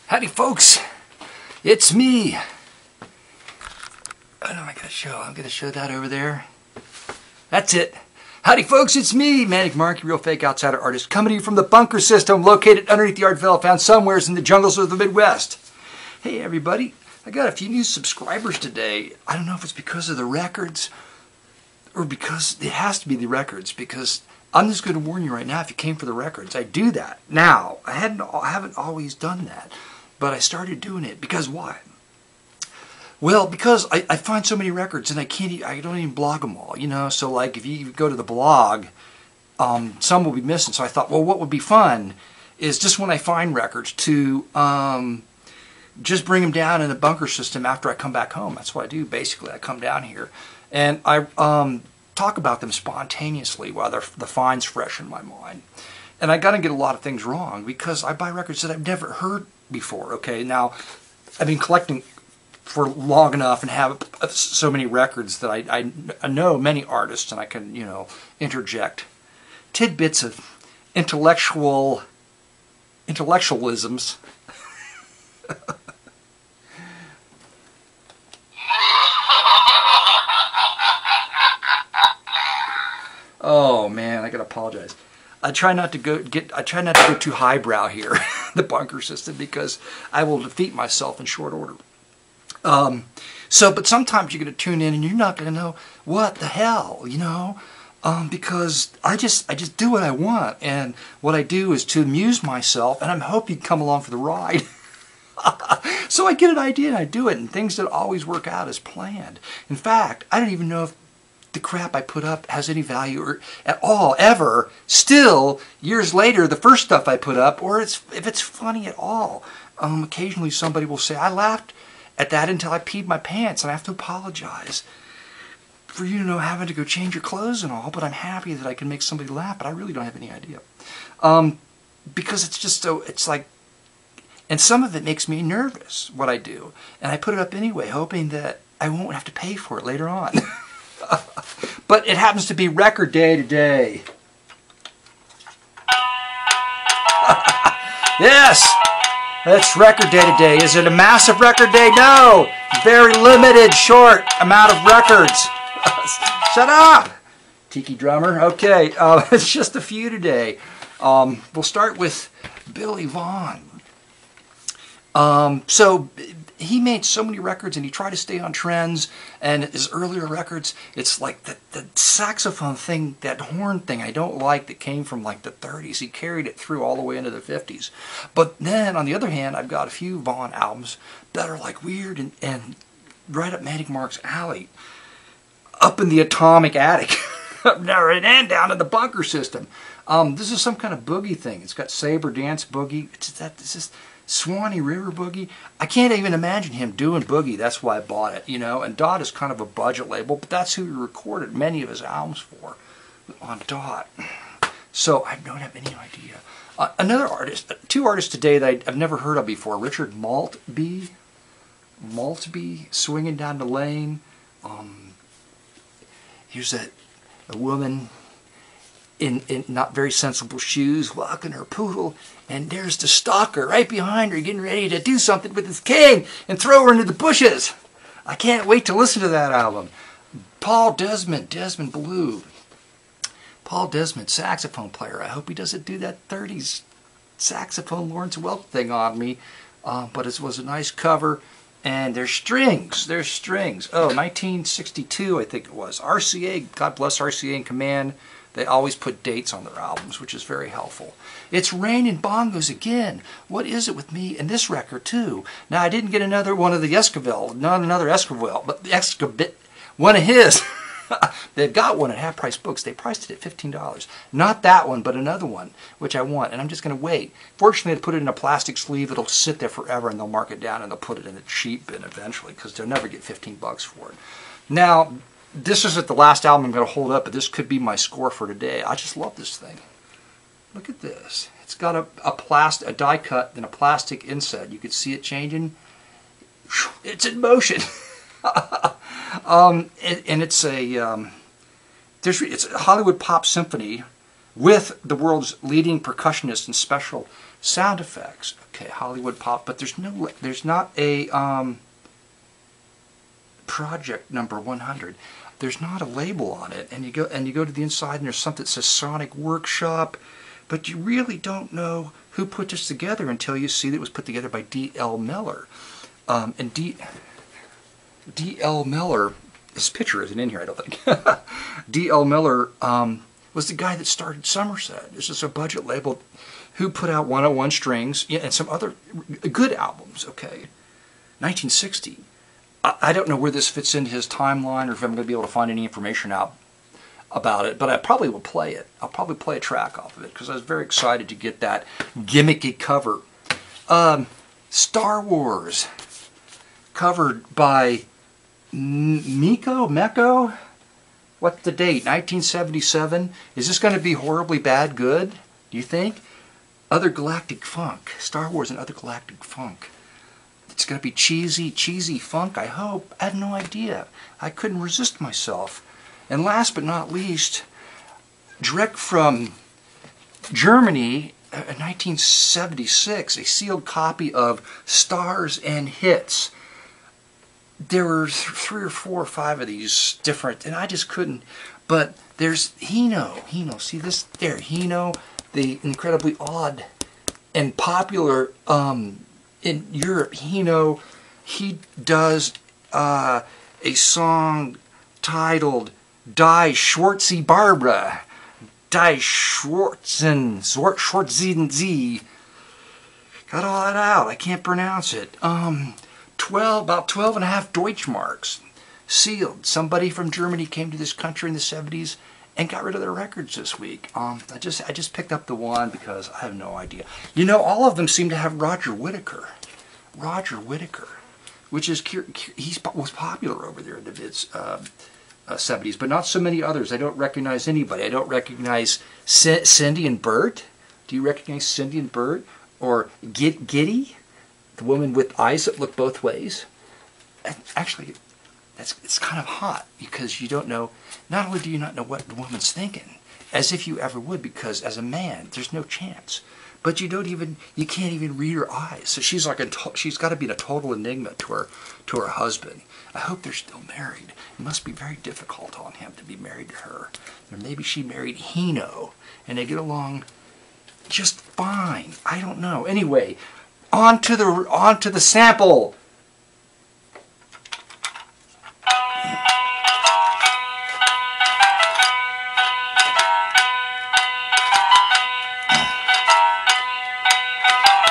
Howdy folks, it's me. I don't know, I'm gonna show that over there. That's it. Howdy folks, it's me, Manic Marky, real fake outsider artist, coming to you from the bunker system located underneath the art villa found somewheres in the jungles of the Midwest. Hey everybody, I got a few new subscribers today. I don't know if it's because of the records or because it has to be the records, because I'm just going to warn you right now, if you came for the records, I do that now. I haven't always done that, but I started doing it because why? Well, because I find so many records and I don't even blog them all, you know. So like if you go to the blog, some will be missing. So I thought, well, what would be fun is just when I find records to just bring them down in the bunker system after I come back home. That's what I do basically. I come down here and I talk about them spontaneously while the find's fresh in my mind. And I got to get a lot of things wrong because I buy records that I've never heard before. Okay, now I've been collecting for long enough and have so many records that I know many artists, and I can, you know, interject tidbits of intellectualisms. Oh man, I gotta apologize. I try not to go too highbrow here, the bunker system, because I will defeat myself in short order. But sometimes you're gonna tune in and you're not gonna know what the hell, you know, because I just do what I want, and what I do is to amuse myself, and I hope you come along for the ride. So I get an idea and I do it, and things don't always work out as planned. In fact, I don't even know if the crap I put up has any value or at all, ever, still, years later, the first stuff I put up, or if it's funny at all. Occasionally somebody will say, I laughed at that until I peed my pants, and I have to apologize for, you know, having to go change your clothes and all, but I'm happy that I can make somebody laugh, but I really don't have any idea. Because it's just so, it's like, and some of it makes me nervous, what I do, and I put it up anyway, hoping that I won't have to pay for it later on. But it happens to be record day today. Yes, it's record day today. Is it a massive record day? No, very limited, short amount of records. Shut up, tiki drummer. Okay, it's just a few today. We'll start with Billy Vaughn. So he made so many records and he tried to stay on trends, and his earlier records, it's like the saxophone thing, that horn thing I don't like, that came from like the 30s. He carried it through all the way into the 50s. But then on the other hand, I've got a few Vaughn albums that are like weird and right up Manic Mark's alley, up in the atomic attic, up there and down in the bunker system. This is some kind of boogie thing. It's got Saber Dance Boogie. It's just Swanee River Boogie. I can't even imagine him doing boogie. That's why I bought it, you know. And Dot is kind of a budget label, but that's who he recorded many of his albums for, on Dot. So I don't have any idea. Another artist, two artists today that I've never heard of before. Richard Maltby, Swinging Down the Lane. Here's a woman in not very sensible shoes, walking her poodle, and there's the stalker right behind her, getting ready to do something with his cane and throw her into the bushes. I can't wait to listen to that album. Paul Desmond Blue. Paul Desmond, saxophone player. I hope he doesn't do that 30s saxophone Lawrence Welk thing on me. But it was a nice cover. And there's strings. Oh, 1962, I think it was. RCA, God bless RCA and Command. They always put dates on their albums, which is very helpful. It's Raining Bongos again. What is it with me and this record, too? Now, I didn't get another one of the Esquivel, not another Esquivel, but the one of his. They've got one at Half Price Books. They priced it at $15. Not that one, but another one, which I want, and I'm just going to wait. Fortunately, they put it in a plastic sleeve. It'll sit there forever, and they'll mark it down, and they'll put it in a cheap bin eventually, because they'll never get 15 bucks for it. Now, this isn't the last album I'm going to hold up, but this could be my score for today. I just love this thing. Look at this. It's got a die cut and a plastic inset. You can see it changing. It's in motion. And it's it's a Hollywood pop symphony with the world's leading percussionist and special Sound effects. Okay, Hollywood pop, but there's not a project number 100. There's not a label on it, and you go to the inside, and there's something that says Sonic Workshop, but you really don't know who put this together until you see that it was put together by D.L. Miller. And D.L. Miller, his picture isn't in here, I don't think. D.L. Miller was the guy that started Somerset. This is a budget label who put out 101 Strings, yeah, and some other good albums, okay. 1960. I don't know where this fits into his timeline or if I'm going to be able to find any information out about it, but I probably will play it. I'll probably play a track off of it because I was very excited to get that gimmicky cover. Star Wars, covered by Meko? What's the date? 1977? Is this going to be horribly bad good, do you think? Other Galactic Funk. Star Wars and Other Galactic Funk. It's going to be cheesy funk, I hope. I had no idea. I couldn't resist myself. And last but not least, direct from Germany, 1976, a sealed copy of Stars and Hits. There were 3 or 4 or 5 of these different, and I just couldn't. But there's Hino. See this? There, Hino, the incredibly odd and popular in Europe. Hino, he does a song titled Die Schwarze Barbara. Die Schwarzen Sie. Got all that out. I can't pronounce it. About 12 and a half Deutschmarks. Sealed. Somebody from Germany came to this country in the 70s and got rid of their records this week. I just picked up the one because I have no idea. You know, all of them seem to have Roger Whittaker. Roger Whittaker, which is he was popular over there in the mid 70s, but not so many others. I don't recognize anybody. I don't recognize Cindy and Bert. Do you recognize Cindy and Bert? Or Giddy, the woman with eyes that look both ways? Actually, it's kind of hot because you don't know. Not only do you not know what the woman's thinking, as if you ever would, because as a man, there's no chance. But you can't even read her eyes. So she's got to be a total enigma to her husband. I hope they're still married. It must be very difficult on him to be married to her. Or maybe she married Hino, and they get along just fine. I don't know. Anyway, on to the sample.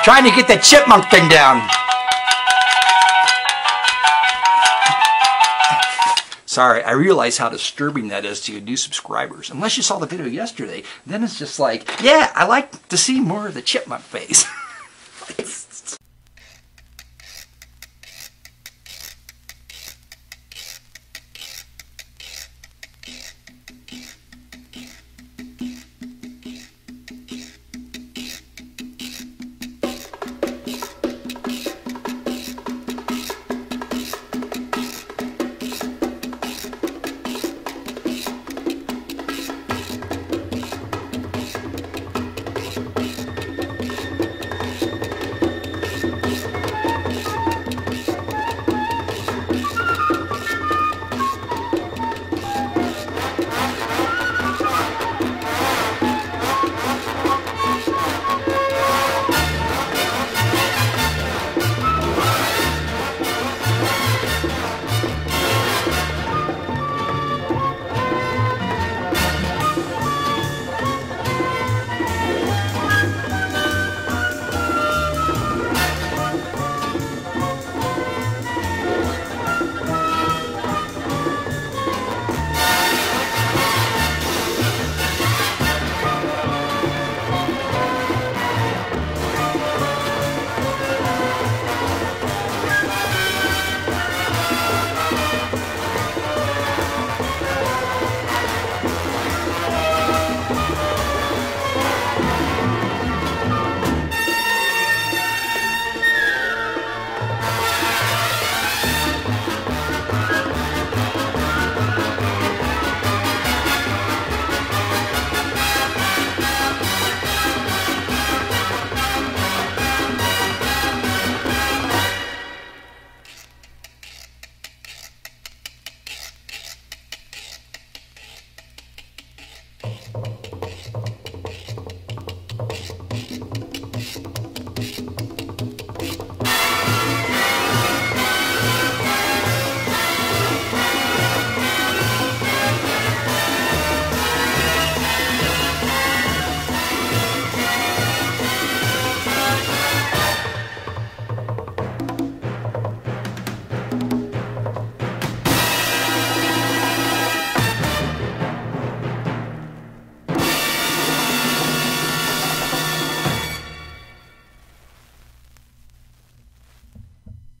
Trying to get that chipmunk thing down. Sorry, I realize how disturbing that is to your new subscribers. Unless you saw the video yesterday, then it's just like, yeah, I like to see more of the chipmunk face.